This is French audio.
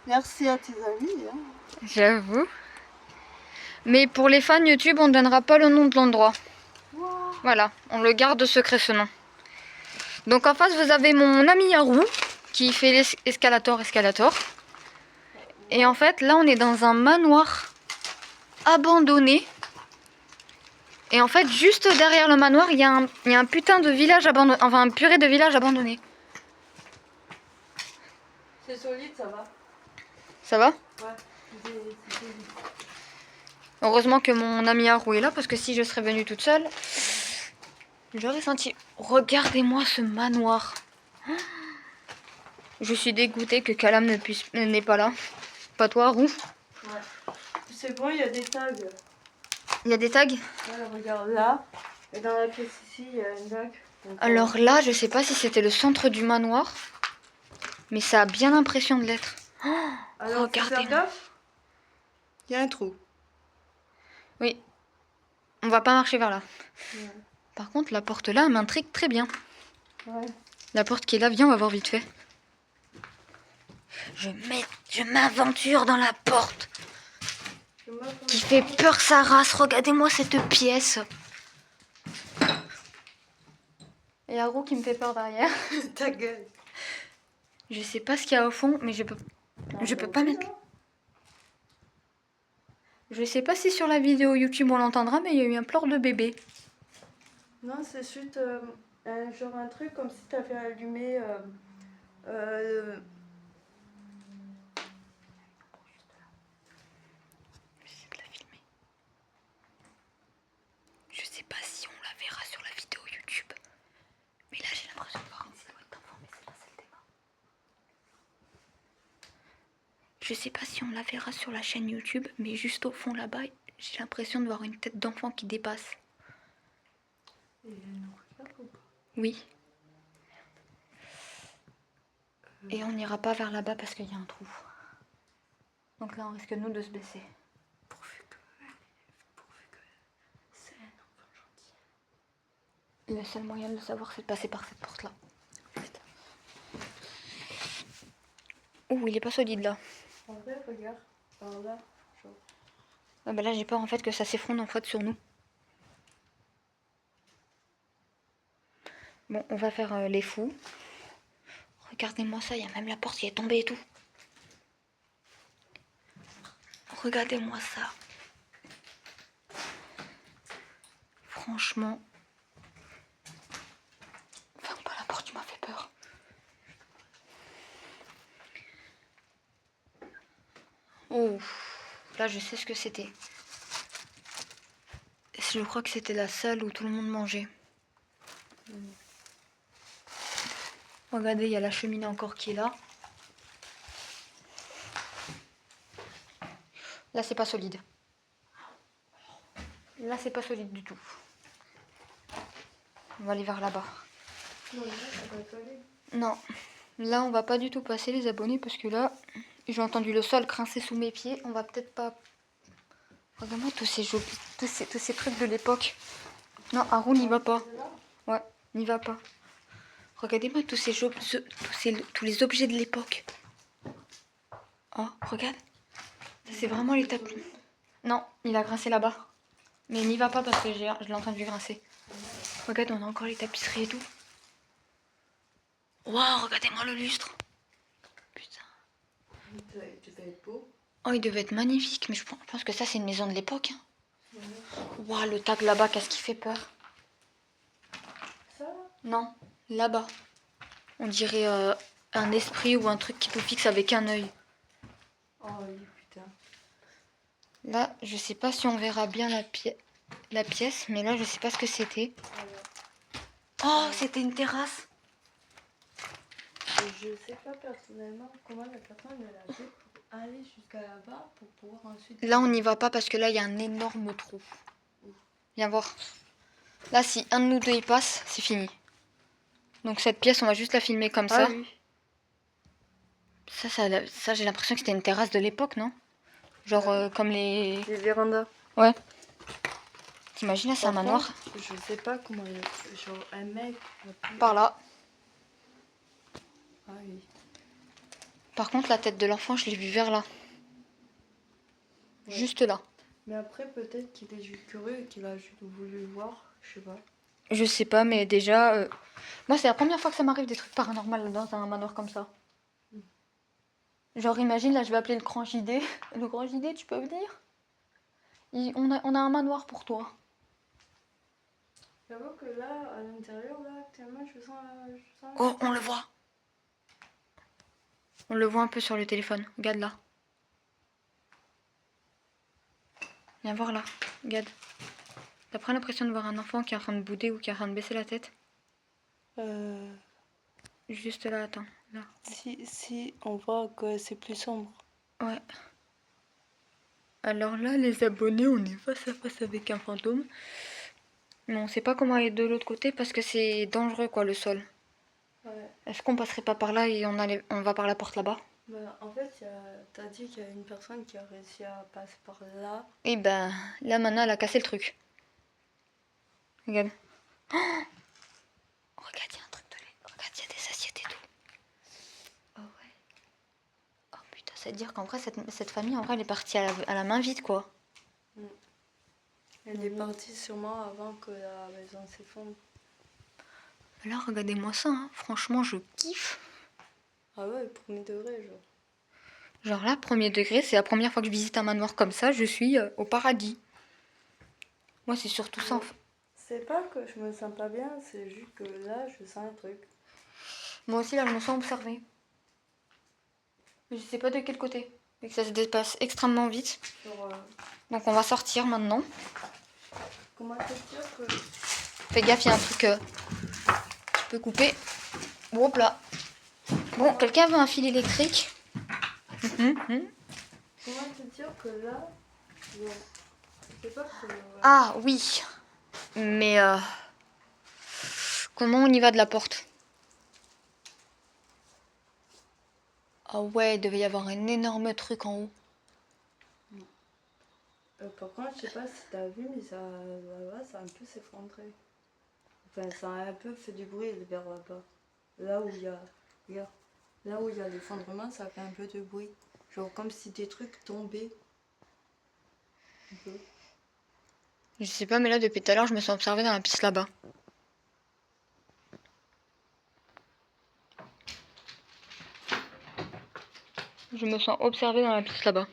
Merci à tes amis. Hein. J'avoue. Mais pour les fans YouTube, on ne donnera pas le nom de l'endroit. Wow. Voilà, on le garde secret ce nom. Donc en face, vous avez mon ami Yarou qui fait l'escalator. Et en fait, là, on est dans un manoir abandonné. Et en fait, juste derrière le manoir, il y a un putain de village abandonné. Enfin, un purée de village abandonné. C'est solide, ça va. Ça va? Ouais, c'est solide. Heureusement que mon ami Haru est là, parce que si je serais venue toute seule, j'aurais senti... Regardez-moi ce manoir. Je suis dégoûtée que Kalam n'est pas là. Pas toi, Haru. Ouais. C'est bon, il y a des tags. Il y a des tags? Voilà, regarde là. Et dans la pièce ici, il y a une tag. Donc, Alors là, je sais pas si c'était le centre du manoir, mais ça a bien l'impression de l'être. alors, Regardez-moi. Il y a un trou. Oui. On va pas marcher vers là. Ouais. Par contre, la porte là m'intrigue très bien. Ouais. La porte qui est là, viens, on va voir vite fait. Je m'aventure dans la porte qui fait peur sa race. Regardez-moi cette pièce. Et Haru qui me fait peur derrière. Ta gueule. Je sais pas ce qu'il y a au fond, mais je peux pas mettre... Je sais pas si sur la vidéo YouTube on l'entendra, mais il y a eu un pleur de bébé. Non, c'est suite genre un truc comme si t'avais allumé Je sais pas si on la verra sur la vidéo YouTube. Mais là j'ai l'impression de voir une silhouette d'enfant, mais c'est pas celle d'Emma. Je sais pas si on la verra sur la chaîne YouTube, mais juste au fond là-bas, j'ai l'impression de voir une tête d'enfant qui dépasse. Et elle nous regarde ou pas? Oui. Et on n'ira pas vers là-bas parce qu'il y a un trou. Donc là on risque nous de se baisser. Pourvu que c'est un enfant gentil. Le seul moyen de le savoir, c'est de passer par cette porte-là. Ouh, il est pas solide là. En vrai, regarde, par là, genre. Ah bah là j'ai peur en fait que ça s'effondre en fait sur nous. Bon, on va faire les fous. Regardez-moi ça, il y a même la porte qui est tombée et tout. Regardez-moi ça. Franchement. Ferme pas la porte, tu m'as fait peur. Oh, là je sais ce que c'était. Je crois que c'était la salle où tout le monde mangeait. Regardez, il y a la cheminée encore qui est là. Là, c'est pas solide. Là, c'est pas solide du tout. On va aller vers là-bas. Non, là, ça va pas aller. Non, là, on va pas du tout passer les abonnés parce que là, j'ai entendu le sol grincer sous mes pieds. On va peut-être pas... Regarde-moi tous ces trucs de l'époque. Non, Haru n'y va pas. Ouais, n'y va pas. Regardez-moi tous les objets de l'époque. Oh, regarde. C'est vraiment les tapis. Non, il a grincé là-bas. Mais n'y va pas parce que je l'ai entendu grincer. Regarde, on a encore les tapisseries et tout. Waouh, regardez-moi le lustre. Putain. Il devait être beau. Oh, il devait être magnifique, mais je pense que ça, c'est une maison de l'époque. Waouh, le tag là-bas, qu'est-ce qui fait peur? Ça là? Non, là-bas. On dirait un esprit ou un truc qui nous fixe avec un œil. Oh oui, putain. Là, je sais pas si on verra bien la pièce, mais là, je sais pas ce que c'était. Oh, c'était une terrasse. Et je sais pas personnellement comment la personne elle a fait pour aller jusqu'à là-bas pour pouvoir ensuite. Là, on n'y va pas parce que là, il y a un énorme trou. Viens voir. Là, si un de nous deux y passe, c'est fini. Donc cette pièce, on va juste la filmer comme ça. Oui. Ça j'ai l'impression que c'était une terrasse de l'époque, non? Genre comme les... Les vérandas. Ouais. T'imagines, là, c'est un manoir. Je sais pas comment genre un mec a pu... Par là. Ah oui. Par contre, la tête de l'enfant, je l'ai vue vers là. Ouais. Juste là. Mais après, peut-être qu'il est juste curieux et qu'il a juste voulu voir, je sais pas. Je sais pas, mais déjà... Moi, c'est la première fois que ça m'arrive des trucs paranormaux dans un manoir comme ça. Genre, imagine, là, je vais appeler le grand JD. Le grand JD, tu peux venir? On a un manoir pour toi. J'avoue que là, à l'intérieur, là, actuellement, je sens... Oh, on le voit. On le voit un peu sur le téléphone. Regarde là. Viens voir là. Regarde. T'as pas l'impression de voir un enfant qui est en train de bouder ou qui est en train de baisser la tête? Juste là, attends. Là. Si, on voit que c'est plus sombre. Ouais. Alors là, les abonnés, on est face à face avec un fantôme. Mais on sait pas comment aller de l'autre côté parce que c'est dangereux, quoi, le sol. Ouais. Est-ce qu'on passerait pas par là et on va par la porte là-bas? Bah, en fait, t'as dit qu'il y a une personne qui a réussi à passer par là. Et ben, là maintenant, elle a cassé le truc. Regarde. Oh, regarde, il y a un truc de lait. Regarde, il y a des assiettes et tout. Oh ouais. Oh putain, ça veut dire qu'en vrai, cette famille, en vrai, elle est partie à la main vide, quoi. Elle est partie sûrement avant que la maison s'effondre. Là, regardez-moi ça, hein. Franchement, je kiffe. Ah ouais, premier degré, genre. Genre là, premier degré, c'est la première fois que je visite un manoir comme ça, je suis au paradis. Moi, c'est surtout ça. C'est pas que je me sens pas bien, c'est juste que là, je sens un truc. Moi aussi, là, je me sens observée. Mais je sais pas de quel côté. Et que ça se dépasse extrêmement vite. Genre, Donc, on va sortir maintenant. comment te dire que... Fais gaffe, il y a un truc. Tu peux couper. Hop là. Bon, quelqu'un veut un fil électrique? Comment te dire que là, genre, c'est pas que... Ah oui. Mais comment on y va de la porte? Ah ouais, il devait y avoir un énorme truc en haut. par contre, je sais pas si t'as vu, mais ça, là-bas, ça a un peu s'effondré. Enfin, ça a un peu fait du bruit vers là-bas. Là où il y a... Regarde. Là où il y a l'effondrement, ça fait un peu de bruit. Genre comme si des trucs tombaient. Un peu. Je sais pas, mais là, depuis tout à l'heure, je me sens observée dans la piste là-bas. Je me sens observée dans la piste là-bas.